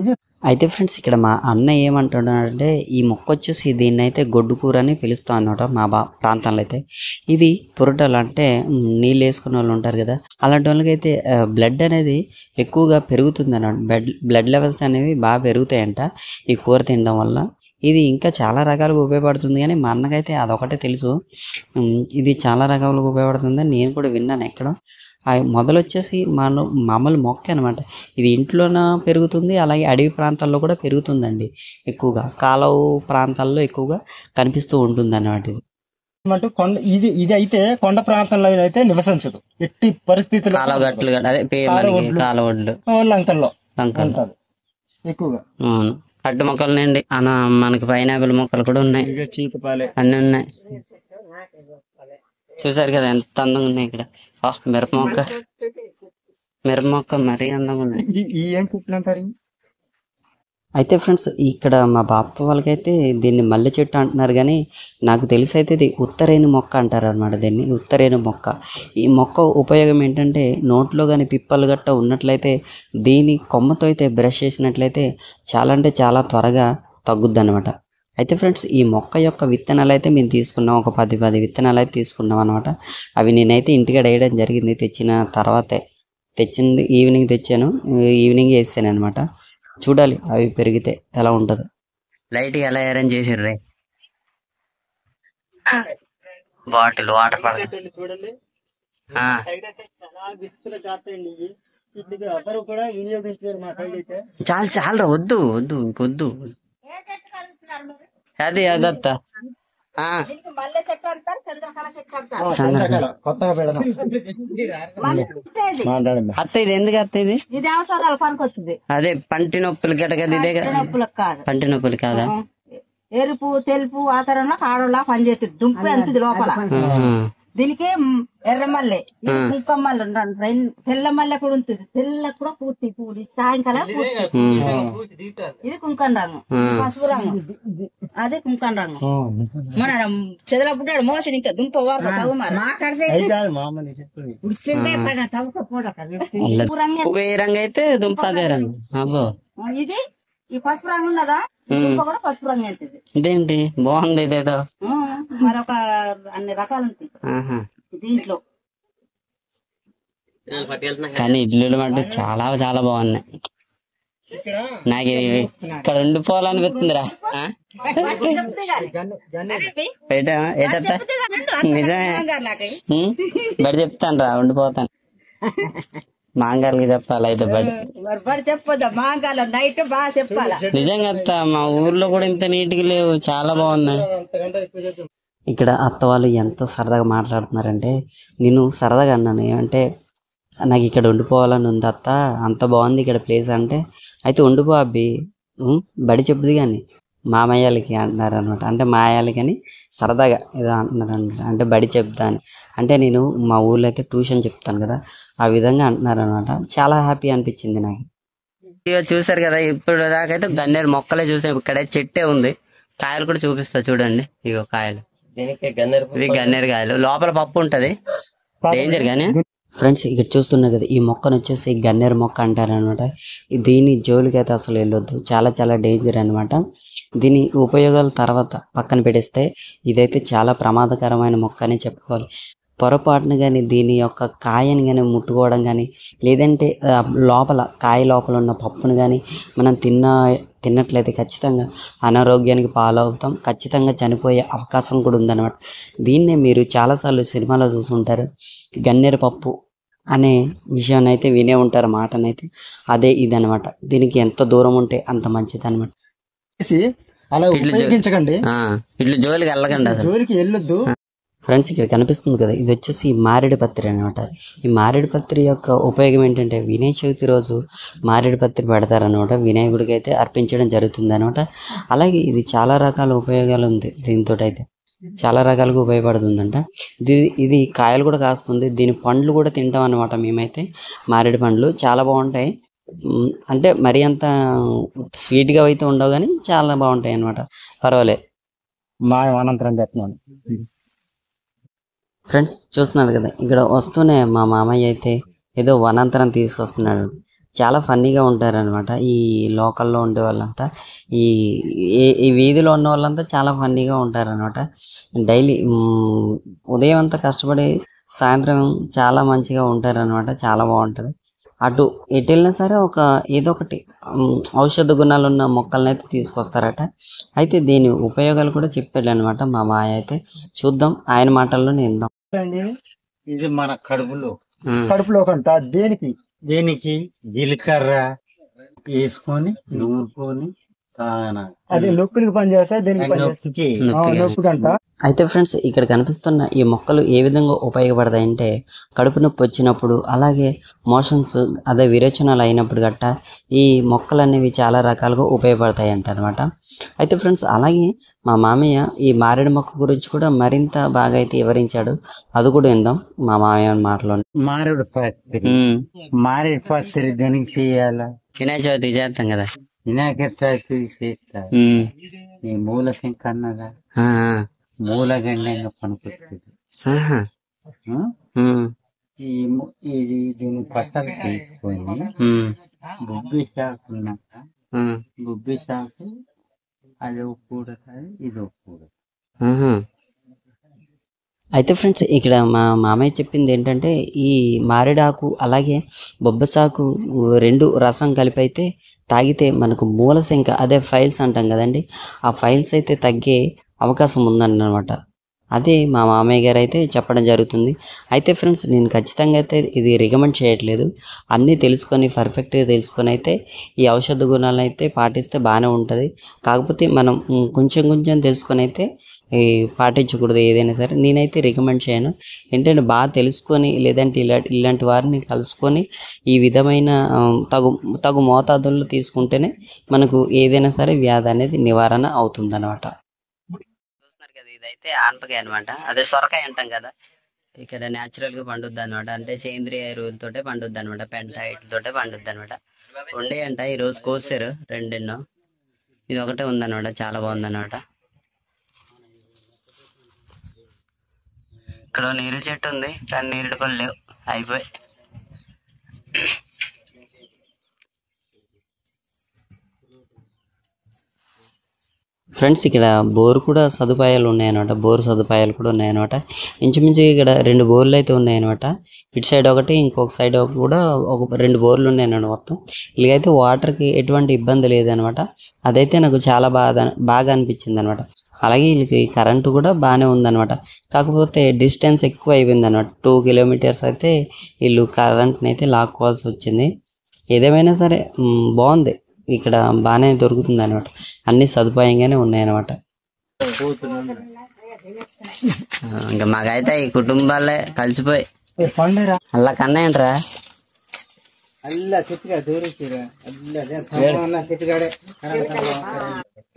ఇది అయితే ఫ్రెండ్స్ ఇక్కడ మా అన్న ఏమంటున్నాడంటే ఈ మొక్క వచ్చేసి దీన్ని అయితే గొడ్డు కూర అని పిలుస్తాం అన్నమాట మా ప్రాంతంలో అయితే. ఇది పురటలు అంటే నీళ్ళు వేసుకునే వాళ్ళు ఉంటారు కదా, అలాంటి వాళ్ళకైతే బ్లడ్ అనేది ఎక్కువగా పెరుగుతుంది అన్నమాట. బ్లడ్ లెవెల్స్ అనేవి బాగా పెరుగుతాయంట ఈ కూర తినడం వల్ల. ఇది ఇంకా చాలా రకాలుగా ఉపయోగపడుతుంది, కానీ మా అన్నకైతే అదొకటే తెలుసు. ఇది చాలా రకాలుగా ఉపయోగపడుతుందని నేను కూడా విన్నాను ఎక్కడ. మొదలు వచ్చేసి మామూలు మొక్క అనమాట. ఇది ఇంట్లోన పెరుగుతుంది, అలాగే అడవి ప్రాంతాల్లో కూడా పెరుగుతుందండి. ఎక్కువగా కాలువ ప్రాంతాల్లో ఎక్కువగా కనిపిస్తూ ఉంటుంది అన్నమాట. ఇది కొండ ఇది అయితే కొండ ప్రాంతంలో అయితే నివసించదు ఎట్టి పరిస్థితుల్లో. కాలువగట్లు అదే కాలువడ్లు లంకల్లో ఎక్కువగా. అవును, అడ్డు మొక్కలునండి అన్న. మనకి పైనాపిల్ మొక్కలు కూడా ఉన్నాయి, చీకపాలే అన్ని ఉన్నాయి. చూసారు కదా ఎంత అందంగా ఉన్నాయి ఇక్కడ. మిరప మొక్క మరీ అందంగా ఉన్నాయి. ఏం చెట్లు. అయితే ఫ్రెండ్స్ ఇక్కడ మా బాప వాళ్ళకైతే దీన్ని మల్లె చెట్టు అంటున్నారు, కానీ నాకు తెలిసి అయితే ఇది ఉత్తరేణి మొక్క అంటారు అనమాట. దీన్ని ఉత్తరేణి మొక్క. ఈ మొక్క ఉపయోగం ఏంటంటే నోట్లో కానీ పిప్పలు గట్ట ఉన్నట్లయితే దీని కొమ్మతో అయితే బ్రష్ చేసినట్లయితే చాలా అంటే చాలా త్వరగా తగ్గుద్ది అనమాట. అయితే ఫ్రెండ్స్ ఈ మొక్క యొక్క విత్తనాలు అయితే మేము తీసుకున్నాం, ఒక 10 విత్తనాలు అయితే తీసుకున్నాం అనమాట. అవి నేనైతే ఇంటికి వేయడం జరిగింది. తెచ్చింది ఈవినింగ్ తెచ్చాను, ఈవినింగ్ వేసాను అనమాట. చూడాలి అవి పెరిగితే ఎలా ఉంటుందో. లైట్ ఎలా అరేంజ్ చేసారు రే. బాటిల్ వాటర్ చూడండి చాలా వద్దు ఇంకొద్దు. అది అదత్త అత్త ఇది ఎందుకు అత్త ఇది పనికొచ్చింది. అదే పంటి నొప్పులు గట్టగది ఇదే నొప్పులకు కాదు, పంటి నొప్పులు కాదా. ఎరుపు తెలుపు వాతావరణంలో ఆడోళ్ళ పనిచేస్తుంది. దుంపు ఎంత లోపల. దీనికి ఎర్రమల్లె, కుంకమల్లె, తెల్ల మల్లె కూడా ఉంటుంది. తెల్ల కూడా పూర్తి పూలు సాయంకాలం ఇది కుంకం రంగు, పసుపు రంగు, అదే కుంకం రంగు. మన చెదలప్పుడు మోసడి ఇంకా దుంప వరకు రంగు అయితే దుంప అదే రంగు. ఇది ఈ పసుపు రంగు ఉన్నదా, దుంప కూడా పసుపు రంగు ఏంటిది. ఇదేంటి బాగుంది ఇదేదో. మరొక అన్ని రకాలు ఉంటాయి దీంట్లో. కానీ ఇల్లు మటు చాలా చాలా బాగున్నాయి. నాకు ఇక్కడ ఉండిపోవాలనిపిస్తుందిరా. నిజమే బడి చెప్తాను రా, ఉండిపోతాను. మాంగాలకి చెప్పాలి అయితే బడి. మరి బడి చెప్పొద్దా మాంగాలం నైట్ బాగా చెప్పాలా. నిజంగా అత్త మా ఊర్లో కూడా ఇంత నీట్గా లేవు, చాలా బాగున్నాయి. ఇక్కడ అత్త వాళ్ళు ఎంత సరదాగా మాట్లాడుతున్నారంటే నేను సరదాగా అన్నాను ఏమంటే నాకు ఇక్కడ ఉండిపోవాలని ఉంది అత్త, అంత బాగుంది ఇక్కడ ప్లేస్ అంటే. అయితే ఉండిపో అబ్బి, బడి చెప్పుది కానీ మామయ్యాలకి అంటున్నారు అనమాట. అంటే మాయాలకి అని సరదాగా ఏదో అంటున్నారు అనమాట. అంటే బడి చెప్తా అని. అంటే నేను మా ఊర్లో అయితే ట్యూషన్ చెప్తాను కదా, ఆ విధంగా అంటున్నారు అనమాట. చాలా హ్యాపీ అనిపించింది నాకు. ఇక చూసారు కదా, ఇప్పుడు దాకైతే గన్నేరు మొక్కలే చూసాం. ఇక్కడే చెట్టే ఉంది, కాయలు కూడా చూపిస్తా చూడండి. ఇగో కాయలు, ఇది గన్నేరు కాయలు. లోపల పప్పు ఉంటది, డేంజర్ కానీ. ఫ్రెండ్స్ ఇక్కడ చూస్తున్నారు కదా, ఈ మొక్కను వచ్చేసి గన్నేరు మొక్క అంటారు అనమాట. దీని జోలికి అయితే అసలు వెళ్ళొద్దు, చాలా చాలా డేంజర్ అనమాట. దీని ఉపయోగాల తర్వాత పక్కన పెడేస్తే ఇదైతే చాలా ప్రమాదకరమైన మొక్క అని చెప్పుకోవాలి. పొరపాటును కానీ దీని యొక్క కాయని కానీ ముట్టుకోవడం కానీ, లేదంటే లోపల కాయ లోపల ఉన్న పప్పును కానీ మనం తిన్నట్లయితే ఖచ్చితంగా అనారోగ్యానికి పాలవుతాం, ఖచ్చితంగా చనిపోయే అవకాశం కూడా ఉందన్నమాట. దీన్నే మీరు చాలాసార్లు సినిమాలో చూసుంటారు, గన్నేరు పప్పు అనే విషయాన్ని అయితే వినే ఉంటారు మాటనైతే. అదే ఇది అనమాట. దీనికి ఎంత దూరం ఉంటే అంత మంచిది అనమాట. అలా ఉపయోగించకండి, ఇట్లా జోలికి వెళ్ళకండి, అసలు జోలికి వెళ్ళొద్దు. ఫ్రెండ్స్ ఇక్కడ కనిపిస్తుంది కదా, ఇది వచ్చేసి మారేడు పత్రి అనమాట. ఈ మారేడు పత్రి యొక్క ఉపయోగం ఏంటంటే వినాయక చవితి రోజు మారేడు పత్రి పెడతారనమాట, వినాయకుడికి అయితే అర్పించడం జరుగుతుంది అనమాట. అలాగే ఇది చాలా రకాల ఉపయోగాలు ఉంది, దీంతో అయితే చాలా రకాలుగా ఉపయోగపడుతుందంట. ఇది కాయలు కూడా కాస్తుంది, దీని పండ్లు కూడా తింటాం అనమాట మేమైతే. మారేడు పండ్లు చాలా బాగుంటాయి, అంటే మరీ అంత స్వీట్గా అయితే ఉండవు కానీ చాలా బాగుంటాయి అనమాట, పర్వాలేదు. మా అనంతరం పెట్టినాను. ఫ్రెండ్స్ చూస్తున్నారు కదా, ఇక్కడ వస్తూనే మా మామయ్య అయితే ఏదో వనాంతరం తీసుకొస్తున్నాడు. చాలా ఫన్నీగా ఉంటారనమాట ఈ లోకల్లో ఉండే వాళ్ళంతా, ఈ వీధిలో ఉన్న వాళ్ళంతా చాలా ఫన్నీగా ఉంటారనమాట. డైలీ ఉదయం అంతా కష్టపడి సాయంత్రం చాలా మంచిగా ఉంటారనమాట, చాలా బాగుంటుంది. అటు ఎటు వెళ్ళినా సరే ఏదో ఒకటి ఔషధ గుణాలు ఉన్న మొక్కలను అయితే తీసుకొస్తారట. అయితే దీని ఉపయోగాలు కూడా చెప్పాడు అనమాట మా మాయ అయితే. చూద్దాం ఆయన మాటల్లోనే వెళ్దాం. ఇది మన కడుపులో కంట దేనికి జీలకర్ర వేసుకొని నూరుకొని తాగనాలి. అది నొప్పికి పనిచేస్తాయి, దీనికి నొప్పి కంట. అయితే ఫ్రెండ్స్ ఇక్కడ కనిపిస్తున్న ఈ మొక్కలు ఏ విధంగా ఉపయోగపడతాయంటే కడుపు నొప్పి వచ్చినప్పుడు, అలాగే మోషన్స్ అదే విరేచనాలు అయినప్పుడు గట్ట ఈ మొక్కలు అనేవి చాలా రకాలుగా ఉపయోగపడతాయి అంట అనమాట. అయితే ఫ్రెండ్స్ అలాగే మా మామయ్య ఈ మారేడు మొక్క గురించి కూడా మరింత బాగా అయితే వివరించాడు, అది కూడా విందాం మా మామయ్య మాటలో. మారేడు పత్రి దానికి చేయాలా, వినాయక చవితి చేస్తాం కదా, వినాయక చవితి చేస్తా. ఈ మూలశంక అన్నదా మూలగండంగా పనికొచ్చేది. ఇది దీన్ని పట్టలు తీసుకొని బుబ్బి షాకు ఉన్నాక బుబ్బి షాకు అది ఒప్పుడతాయి, ఇది ఒప్పుడతాయి. అయితే ఫ్రెండ్స్ ఇక్కడ మా మామయ్య చెప్పింది ఏంటంటే ఈ మారేడాకు అలాగే బొబ్బసాకు రెండు రసం కలిపి అయితే తాగితే మనకు మూలశంక అదే ఫైల్స్ అంటాం కదండి, ఆ ఫైల్స్ అయితే తగ్గే అవకాశం ఉందన్నమాట. అదే మా మామయ్య గారు అయితే చెప్పడం జరుగుతుంది. అయితే ఫ్రెండ్స్ నేను ఖచ్చితంగా అయితే ఇది రికమెండ్ చేయట్లేదు, అన్నీ తెలుసుకొని పర్ఫెక్ట్గా తెలుసుకొని అయితే ఈ ఔషధ గుణాలను అయితే పాటిస్తే బాగానే ఉంటుంది. కాకపోతే మనం కొంచెం తెలుసుకొని అయితే పాటించకూడదు ఏదైనా సరే. నేనైతే రికమెండ్ చేయను, ఏంటంటే బాగా తెలుసుకొని లేదంటే ఇలాంటి వారిని కలుసుకొని ఈ విధమైన తగు మోతాదుల్లో తీసుకుంటేనే మనకు ఏదైనా సరే వ్యాధి అనేది నివారణ అవుతుంది అనమాట. చూస్తున్నారు కదా, ఇదైతే ఆనపకాయ అనమాట, అదే సొరకాయ అంటాం కదా, ఇక్కడ న్యాచురల్ గా పండుద్ది అనమాట. అంటే సేంద్రియ ఎరువులతోటే పండుద్ది అనమాట, పెంట ఇట్లతోటే పండుద్ది అనమాట. ఉండే అంట ఈ రోజు కోసారు రెండెన్నో, ఇది ఒకటే ఉందన్నమాట, చాలా బాగుందన్నమాట. ఇక్కడ నీరు చెట్టు ఉంది కానీ నీరుడు పళ్ళు లేవు, అయిపోయి. ఫ్రెండ్స్ ఇక్కడ బోర్ కూడా సదుపాయాలు ఉన్నాయన్నమాట, బోర్ సదుపాయాలు కూడా ఉన్నాయన్నమాట. ఇంచుమించు ఇక్కడ 2 బోర్లు అయితే ఉన్నాయన్నమాట. ఇటు సైడ్ ఒకటి, ఇంకొక సైడ్ కూడా 2 బోర్లు ఉన్నాయన్నమాట. మొత్తం ఇలాగైతే వాటర్కి ఎటువంటి ఇబ్బంది లేదనమాట. అదైతే నాకు చాలా బాగా అనిపించింది అనమాట. అలాగే వీళ్ళకి కరెంటు కూడా బాగానే ఉందన్నమాట. కాకపోతే డిస్టెన్స్ ఎక్కువ అయిపోయింది అనమాట. 2 కిలోమీటర్స్ అయితే వీళ్ళు కరెంట్ని అయితే లాక్కోవాల్సి వచ్చింది. ఏదేమైనా సరే బాగుంది, ఇక్కడ బాగానే దొరుకుతుంది అనమాట, అన్ని సదుపాయంగానే ఉన్నాయన్నమాట. ఇంకా మాకైతే ఈ కుటుంబాలే కలిసిపోయి పండురా అలా కన్నా ఏంట్రా అల్ల చెట్టుగా దూరేసిరా అల్ల చెట్టుగాడే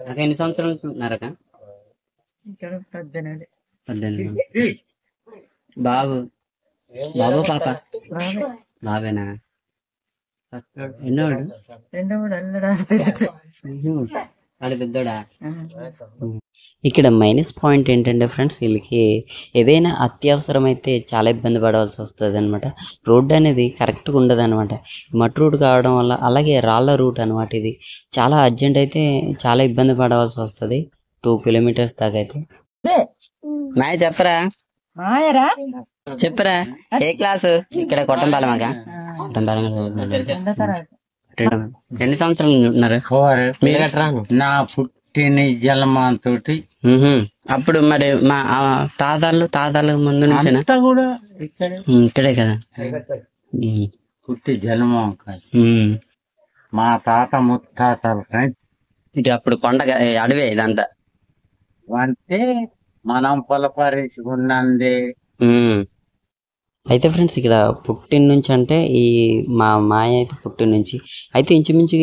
అక్క ఎన్ని సంవత్సరాల నుంచి ఉంటున్నారక్క? 18. బాబు బాబు పాప బాబేనా? ఎన్నోడు వాడు పెద్దోడా? ఇక్కడ మైనస్ పాయింట్ ఏంటంటే ఫ్రెండ్స్, వీళ్ళకి ఏదైనా అత్యవసరం అయితే చాలా ఇబ్బంది పడవలసి వస్తుంది అనమాట. రోడ్డు అనేది కరెక్ట్గా ఉండదు అనమాట. మట్టి రూట్ కావడం వల్ల, అలాగే రాళ్ళ రూట్ అనమాట. ఇది చాలా అర్జెంట్ అయితే చాలా ఇబ్బంది పడవలసి వస్తుంది. 2 కిలోమీటర్స్ దాకా అయితే. మాయ చెప్పరా చెప్పరా ఏ క్లాసు? ఇక్కడ కొట్టంపాలమాక ఎన్ని సంవత్సరాలు ఉన్నారు? నా పుట్టిన జన్మతోటి అప్పుడు మరి మా తాతలు ముందు నుంచేనా? అంతా కూడా ఇక్కడే కదా. పుట్టి జన్మం కాదు. మా తాత ముత్తాతలు ఇటు అప్పుడు కొండ అడవే ఇదంతా. అంటే మనం పొలపరేసుకున్నది. అయితే ఫ్రెండ్స్ ఇక్కడ పుట్టిన నుంచి అంటే ఈ మా మాయ అయితే పుట్టిన నుంచి అయితే ఇంచుమించు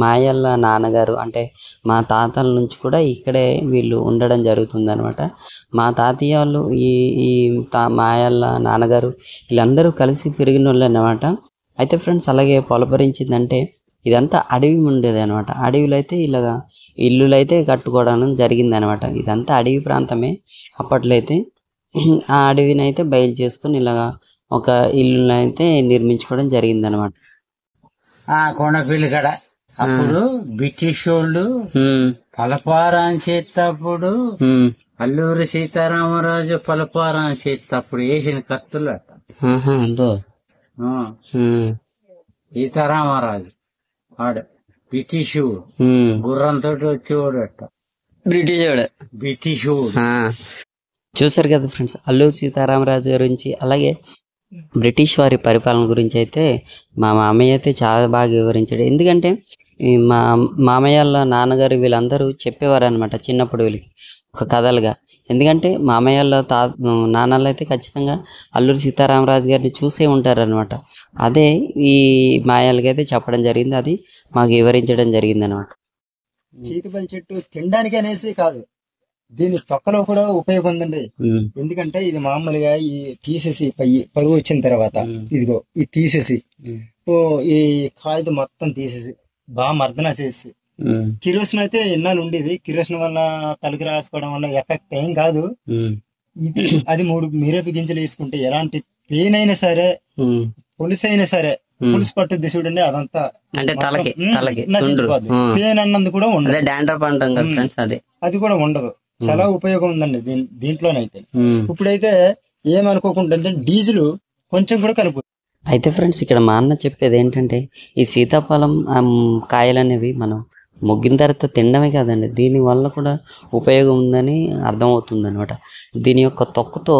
మాయళ్ళ నాన్నగారు అంటే మా తాతల నుంచి కూడా ఇక్కడే వీళ్ళు ఉండడం జరుగుతుంది అనమాట. మా తాతయ్య వాళ్ళు ఈ మాయళ్ళ నాన్నగారు వీళ్ళందరూ కలిసి పెరిగిన వాళ్ళు అన్నమాట. అయితే ఫ్రెండ్స్ అలాగే పొలపరించిందంటే ఇదంతా అడవి ఉండేది అనమాట. అడవిలో అయితే ఇలాగా ఇల్లులు అయితే కట్టుకోవడం జరిగింది అనమాట. ఇదంతా అడవి ప్రాంతమే అప్పట్లో అయితే. ఆ అడవిని అయితే బయలు చేసుకుని ఇలాగా ఒక ఇల్లుని అయితే నిర్మించుకోవడం జరిగింది అనమాట. ఆ కొండపిల్లి కడ అప్పుడు బ్రిటిష్ వాళ్ళు పలపారం చేసేటప్పుడు అల్లూరి సీతారామరాజు పలపారం చేసేటప్పుడు వేసిన కత్తులు అట్ట. సీతారామరాజు వాడు బ్రిటిష్ గుర్రంతో వచ్చేవాడు అట్ట. బ్రిటిష్ చూసారు కదా ఫ్రెండ్స్, అల్లూరి సీతారామరాజు గురించి అలాగే బ్రిటిష్ వారి పరిపాలన గురించి అయితే మా మామయ్య అయితే చాలా బాగా వివరించాడు. ఎందుకంటే మా మామయ్యల నాన్నగారు వీళ్ళందరూ చెప్పేవారు అనమాట చిన్నప్పుడు వీళ్ళకి ఒక కథలుగా. ఎందుకంటే మామయ్యల నాన్నలు అయితే ఖచ్చితంగా అల్లూరి సీతారామరాజు గారిని చూసే ఉంటారు అనమాట. అదే ఈ మాయాలకైతే చెప్పడం జరిగింది, అది మాకు వివరించడం జరిగింది అనమాట. చీతిపల్లి చెట్టు తినడానికి అనేసి కాదు, దీని తొక్కలో కూడా ఉపయోగం ఉందండి. ఎందుకంటే ఇది మామూలుగా ఈ తీసేసి పరువు వచ్చిన తర్వాత ఇదిగో ఇది తీసేసి ఈ కాయదు మొత్తం తీసేసి బాగా మర్దన చేసి కిరోసిన్ అయితే ఎన్నాళ్ళు ఉండేది. కిరోసిన్ వల్ల తలకి రాసుకోవడం వల్ల ఎఫెక్ట్ ఏం కాదు. ఇది అది 3 మిరప గింజలు వేసుకుంటే ఎలాంటి పెయిన్ అయినా సరే పులుసు అయినా సరే పులుసు పట్టుద్ది చూడండి, అదంతా అంటే తలకి పెయిన్ అన్నది కూడా ఉండదు. అది కూడా ఉండదు. చాలా ఉపయోగం ఉందండి దీంట్లోనైతే. ఇప్పుడైతే ఏమనుకోకుండా డీజిల్ కొంచెం కూడా కలుపు. అయితే ఫ్రెండ్స్ ఇక్కడ మా అన్న చెప్పేది ఏంటంటే ఈ సీతాఫలం కాయలు అనేవి మనం మొగ్గిన తర్వాత తినడమే కాదండి, దీని వల్ల కూడా ఉపయోగం ఉందని అర్థమవుతుంది అనమాట. దీని యొక్క తొక్కతో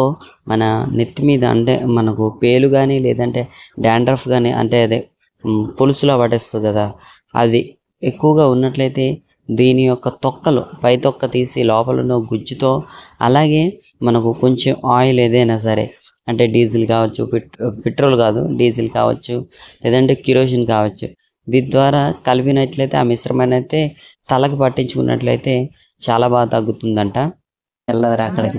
మన నెత్తి మీద అంటే మనకు పేలు కానీ లేదంటే డాండ్రఫ్ కానీ అంటే అదే పులుసులో పడేస్తుంది కదా, అది ఎక్కువగా ఉన్నట్లయితే దీని యొక్క తొక్కలు పై తొక్క తీసి లోపల ఉన్న గుజ్జుతో అలాగే మనకు కొంచెం ఆయిల్ ఏదైనా సరే అంటే డీజిల్ కావచ్చు, పెట్రోల్ కాదు డీజిల్ కావచ్చు లేదంటే కిరోసిన్ కావచ్చు, దీని ద్వారా కలిపినట్లయితే ఆ మిశ్రమాన్ని అయితే తలకు పట్టించుకున్నట్లయితే చాలా బాగా తగ్గుతుందంట. వెళ్ళదురా అక్కడికి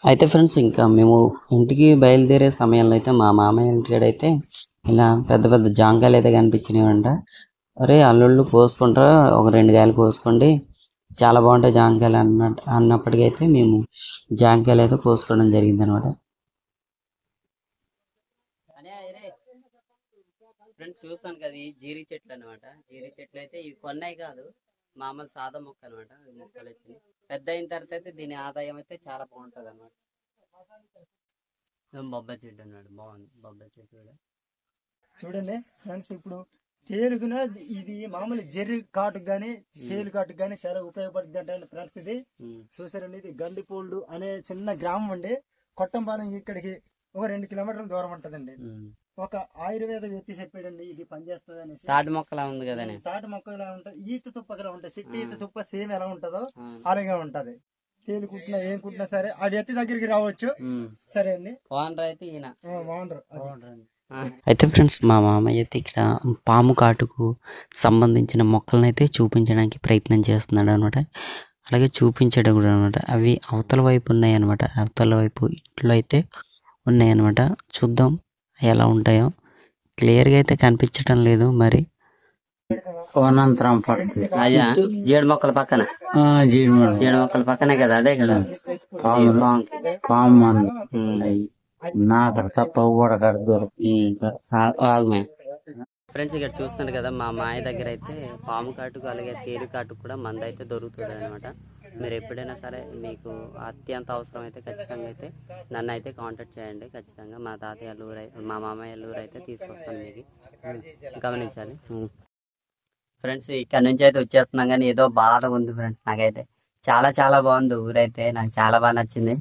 అయితే ఫ్రెండ్స్ ఇంకా మేము ఇంటికి బయలుదేరే సమయంలో అయితే మా మామయ్య ఇంటికాడైతే ఇలా పెద్ద పెద్ద జాంకాయలు అయితే కనిపించినాయంట. అరే అల్లుళ్ళు కోసుకుంటారా, ఒక 2 కాయలు కోసుకోండి చాలా బాగుంటాయి జాంకాయలు అన్నప్పటికైతే మేము జాంకాయలు అయితే కోసుకోవడం జరిగింది అనమాట. ఫ్రెండ్స్ చూస్తాను కదా ఈ జీరి చెట్లు అనమాట. జీరి చెట్లు అయితే ఇవి కొన్నాయి కాదు, మామూలు సాదా మొక్క అనమాట. మొక్కలు వచ్చినాయి. పెద్ద అయిన తర్వాత అయితే దీని ఆదాయం అయితే చాలా బాగుంటది అనమాట. బొబ్బాయి చెట్టు అన్నాడు, బాగుంది బొబ్బాయి చెట్టు కూడా. చూడండి ఫ్రెండ్స్, ఇప్పుడు తేలుగున ఇది మామూలు జెర్రీ కాటుకు గానీ తేలు కాటుకు గానీ చాలా ఉపయోగపడుతుంది అంటే ఫ్రెండ్స్. ఇది చూసారండి, ఇది గండిపూళ్ళు అనే చిన్న గ్రామం అండి. కొట్టంపాలెం ఇక్కడికి ఒక 2 కిలోమీటర్ల దూరం ఉంటదండి. ఒక ఆయుర్వేద వ్యక్తి చెప్పాడండి ఇది పనిచేస్తుంది అనేసి. తాటి మొక్కలా ఉంది కదా, తాటి మొక్కలా ఉంటది, ఈత తుప్పగా ఉంటాయి. సిట్టి ఈత తుప్ప సేమ్ ఎలా ఉంటదో అలాగే ఉంటది. తేలు కుట్టినా ఏం కుట్టినా సరే అది ఎత్తి దగ్గరికి రావచ్చు. సరే అండి, ఓనర్ అయితే ఈయన బాగుంటారు. అయితే ఫ్రెండ్స్, మా మామయ్య అయితే ఇక్కడ పాము కాటుకు సంబంధించిన మొక్కలను అయితే చూపించడానికి ప్రయత్నం చేస్తున్నాడు అనమాట. అలాగే చూపించడం కూడా అనమాట. అవి అవతల వైపు ఉన్నాయి అనమాట. అవతల వైపు ఇంట్లో అయితే ఉన్నాయి అనమాట. చూద్దాం ఎలా ఉంటాయో. క్లియర్గా అయితే కనిపించడం లేదు మరి. వనంతరం పడుతుంది. అయ్యా జీడి మొక్కల పక్కన, జీడి మొక్కల పక్కనే కదా, అదే కదా పాము మందు నాకు తప్ప కూడా ఫ్రెండ్స్. ఇక్కడ చూస్తున్నారు కదా, మా మాయ దగ్గర అయితే పాము కాటుకు అలాగే తేలు కాటుకు కూడా మందు అయితే దొరుకుతుంది అనమాట. మీరు ఎప్పుడైనా సరే మీకు అత్యంత అవసరం అయితే ఖచ్చితంగా అయితే నన్ను అయితే కాంటాక్ట్ చేయండి. ఖచ్చితంగా మా తాతయ్య ఊరు, మా మామయ్య ఊరు అయితే తీసుకొస్తాను. మీకు గమనించాలి ఫ్రెండ్స్. ఇక్కడ నుంచి అయితే వచ్చేస్తున్నాం కానీ ఏదో బాధ ఉంది ఫ్రెండ్స్. నాకైతే చాలా చాలా బాగుంది ఊరైతే, నాకు చాలా బాగా నచ్చింది.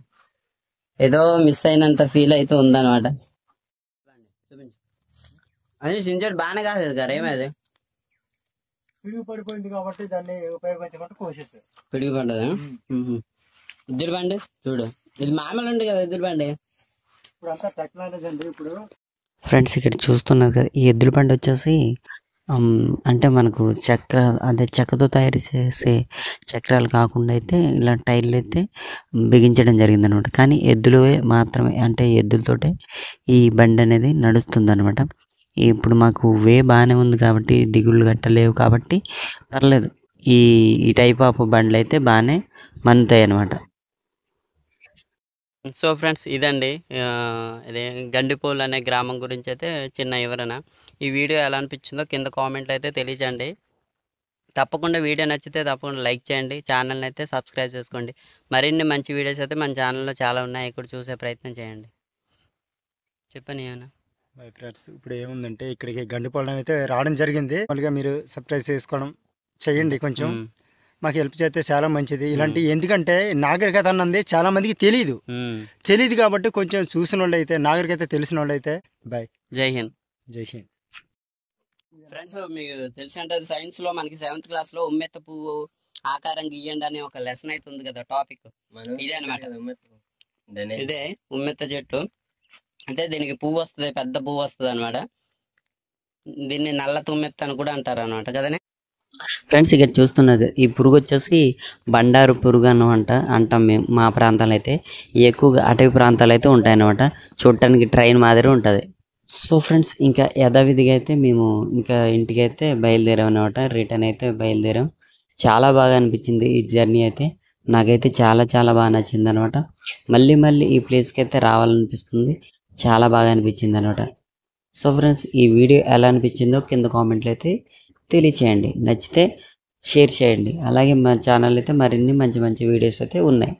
ఏదో మిస్ అయినంత ఫీల్ అయితే ఉందన్నమాట. అది సించర్ బాగానే కాదు కదా, ఏమది పిడుగు పడిపోయింది కాబట్టి దాన్ని ఉపయోగించకుండా కోసేస్తారు. పిడుగు పడ్డదా? ఎద్దుల బండి చూడు, ఇది మామూలు ఉంది కదా ఎద్దుల బండి. ఇప్పుడు అంతా టెక్నాలజీ అండి. ఇప్పుడు ఫ్రెండ్స్ ఇక్కడ చూస్తున్నారు కదా, ఈ ఎద్దుల బండి వచ్చేసి అంటే మనకు అదే చెక్కతో తయారు చేసే చక్రాలు కాకుండా అయితే ఇలా టైర్లు అయితే బిగించడం జరిగింది అనమాట. కానీ ఎద్దులే మాత్రమే, అంటే ఎద్దులతోటే ఈ బండి అనేది నడుస్తుంది అనమాట. ఇప్పుడు మాకు బాగానే ఉంది కాబట్టి దిగుళ్ళు గట్టలేవు కాబట్టి పర్లేదు. ఈ టైప్ ఆఫ్ బండ్లు అయితే బాగానే మన్నుతాయి అనమాట. సో ఫ్రెండ్స్, ఇదండి ఇదే గండిపోలు అనే గ్రామం గురించి అయితే చిన్న వివరణ. ఈ వీడియో ఎలా అనిపించిందో కింద కామెంట్లు అయితే తెలియజేయండి. తప్పకుండా వీడియో నచ్చితే తప్పకుండా లైక్ చేయండి. ఛానల్ని అయితే సబ్స్క్రైబ్ చేసుకోండి. మరిన్ని మంచి వీడియోస్ అయితే మన ఛానల్లో చాలా ఉన్నాయి, ఇక్కడ చూసే ప్రయత్నం చేయండి. చెప్పని ఏమన్నా ఫ్రెండ్స్, ఇప్పుడు ఏముందంటే ఇక్కడికి గండిపోవడం అయితే రావడం జరిగింది. మామూలుగా మీరు సబ్స్క్రైబ్ చేసుకోవడం చేయండి. కొంచెం మాకు హెల్ప్ చేస్తే చాలా మంచిది. ఇలాంటి ఎందుకంటే నాగరికత అన్నది చాలా మందికి తెలియదు కాబట్టి కొంచెం చూసిన వాళ్ళు అయితే, నాగరికత తెలిసిన వాళ్ళు అయితే బాయ్. జై హింద్. జై హింద్. ఫ్రెండ్స్, మీకు తెలిసి అంటే సైన్స్ లో మనకి 7th క్లాస్ లో ఉమ్మెత్త పువ్వు ఆకారం గీయండి అనే ఒక లెసన్ అయితే ఉంది కదా, టాపిక్ ఇదే అనమాట. ఇదే ఉమ్మెత్త చెట్టు. అంటే దీనికి పువ్వు వస్తుంది, పెద్ద పువ్వు వస్తుంది అనమాట. దీన్ని నల్ల తుమ్మెత్త అని కూడా అంటారు అనమాట కదనే ఫ్రెండ్స్. ఇక్కడ చూస్తున్నారు, ఈ పురుగు వచ్చేసి బండారు పురుగు అంటాం మేము మా ప్రాంతాలు అయితే. ఎక్కువగా అటవీ ప్రాంతాలు అయితే ఉంటాయన్నమాట. చూడటానికి ట్రైన్ మాదిరి ఉంటుంది. సో ఫ్రెండ్స్, ఇంకా యథావిధిగా అయితే మేము ఇంకా ఇంటికి అయితే బయలుదేరాం అనమాట. రిటర్న్ అయితే బయలుదేరాం. చాలా బాగా అనిపించింది ఈ జర్నీ అయితే. నాకైతే చాలా చాలా బాగా నచ్చింది అనమాట. మళ్ళీ ఈ ప్లేస్కి అయితే రావాలనిపిస్తుంది. చాలా బాగా అనిపించింది అనమాట. సో ఫ్రెండ్స్, ఈ వీడియో ఎలా అనిపించిందో కింద కామెంట్లు అయితే తెలియచేయండి. నచ్చితే షేర్ చేయండి. అలాగే మా ఛానల్ అయితే మరిన్ని మంచి మంచి వీడియోస్ అయితే ఉన్నాయి.